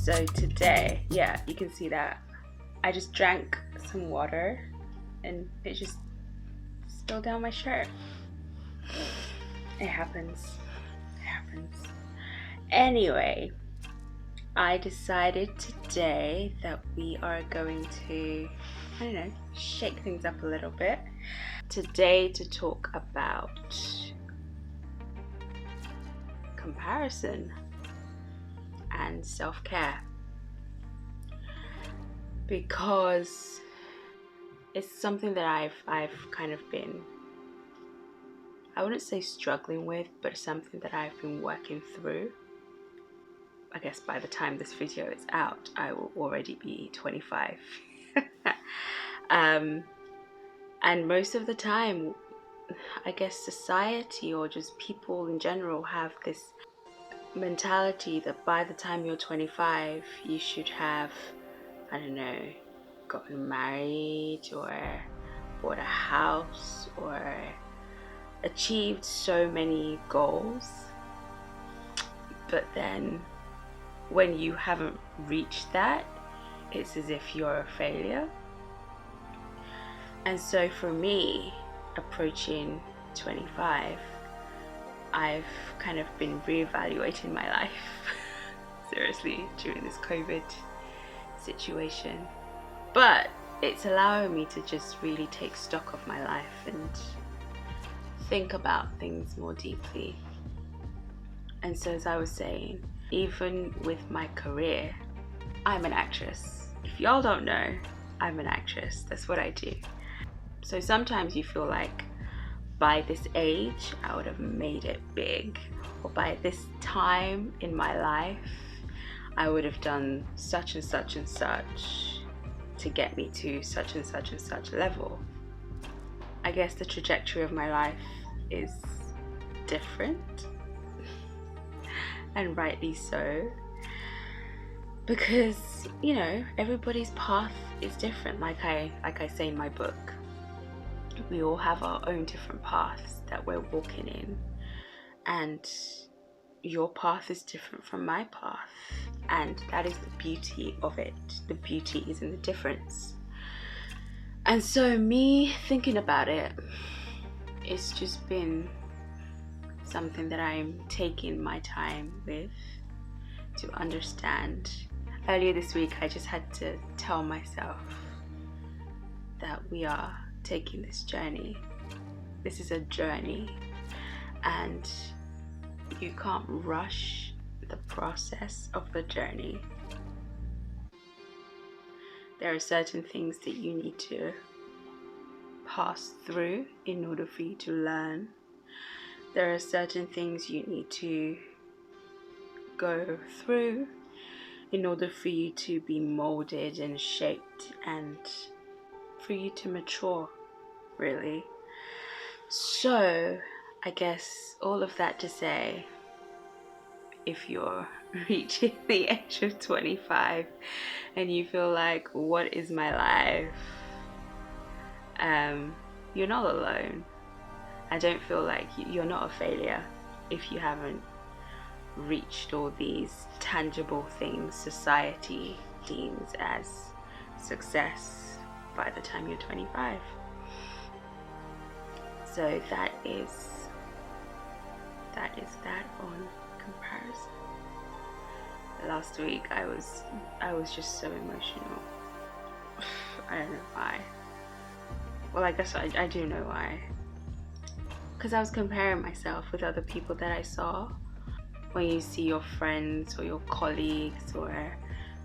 So today, yeah, you can see that I just drank some water and it just spilled down my shirt. It happens. Anyway, I decided today that we are going to, shake things up a little bit. Today to talk about comparison and self-care, because it's something that I've kind of been, I wouldn't say struggling with, but something that I've been working through. I guess by the time this video is out, I will already be 25. And most of the time, I guess society or just people in general have this mentality that by the time you're 25, you should have, gotten married or bought a house or achieved so many goals. But then when you haven't reached that, it's as if you're a failure. And so for me, approaching 25, I've kind of been reevaluating my life seriously during this COVID situation. But it's allowing me to just really take stock of my life and think about things more deeply. And so, as I was saying, even with my career, I'm an actress. If y'all don't know, I'm an actress. That's what I do. So sometimes you feel like by this age, I would have made it big. Or by this time in my life, I would have done such and such and such to get me to such and such and such level. I guess the trajectory of my life is different. And rightly so. Because, everybody's path is different. Like I say in my book, we all have our own different paths that we're walking in, and your path is different from my path, and that is the beauty of it. The beauty is in the difference. And so me thinking about it, it's just been something that I'm taking my time with to understand. Earlier this week, I just had to tell myself that we are taking this journey. This is a journey, and you can't rush the process of the journey. There are certain things that you need to pass through in order for you to learn. There are certain things you need to go through in order for you to be molded and shaped and for you to mature, really. So I guess all of that to say, if you're reaching the age of 25 and you feel like, what is my life? You're not alone. I don't feel like you're not a failure if you haven't reached all these tangible things society deems as success by the time you're 25. So that is that on comparison. Last week I was just so emotional. I don't know why. Well, I guess I do know why. Because I was comparing myself with other people that I saw. When you see your friends or your colleagues or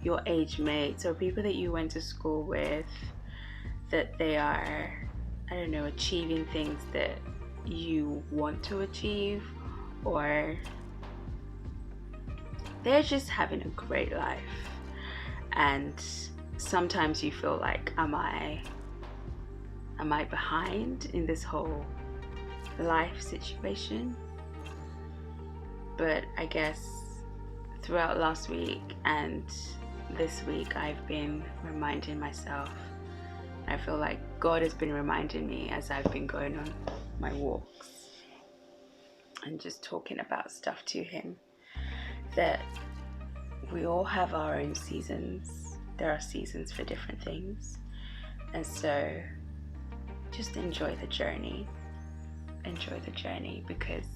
your age mates or people that you went to school with, that they are, achieving things that you want to achieve, or they're just having a great life. And sometimes you feel like, am I behind in this whole life situation? But I guess throughout last week and this week, I've been reminding myself, I feel like God has been reminding me as I've been going on my walks and just talking about stuff to Him, that we all have our own seasons. There are seasons for different things. And so just enjoy the journey. Enjoy the journey, because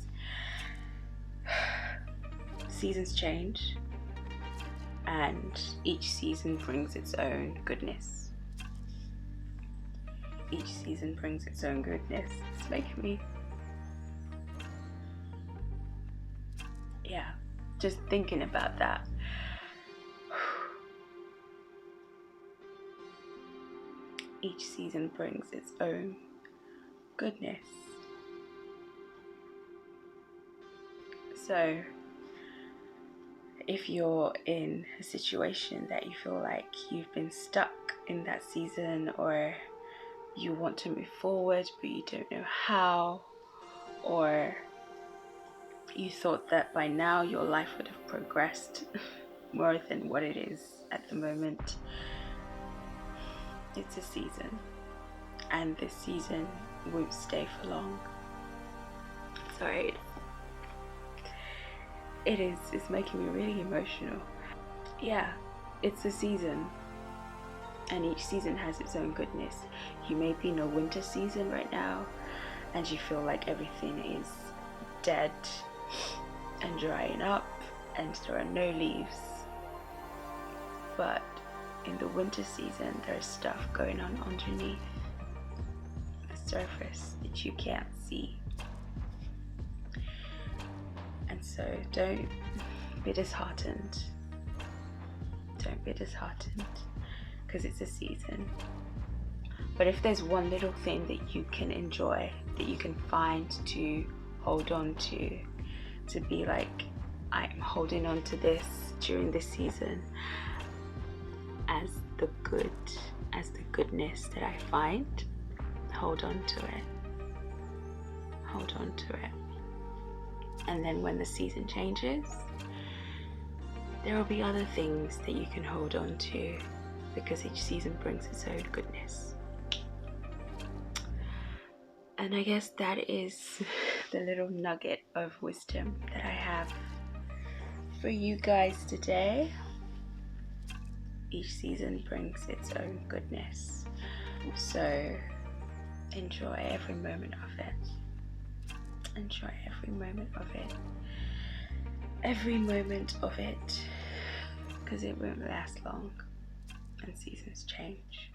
seasons change and each season brings its own goodness. Each season brings its own goodness. It's making me, yeah, just thinking about that. Each season brings its own goodness. So if you're in a situation that you feel like you've been stuck in that season, or you want to move forward but you don't know how, or you thought that by now your life would have progressed more than what it is at the moment, it's a season, and this season won't stay for long. Sorry, it's making me really emotional. Yeah, it's a season, and each season has its own goodness. You may be in a winter season right now and you feel like everything is dead and drying up and there are no leaves, but in the winter season there's stuff going on underneath the surface that you can't see. And so don't be disheartened. Don't be disheartened, because it's a season. But if there's one little thing that you can enjoy, that you can find to hold on to be like, I'm holding on to this during this season as the goodness that I find, hold on to it. Hold on to it. And then when the season changes, there will be other things that you can hold on to, because each season brings its own goodness. And I guess that is the little nugget of wisdom that I have for you guys today. Each season brings its own goodness, so enjoy every moment of it. Enjoy every moment of it. Every moment of it, because it won't last long and seasons change.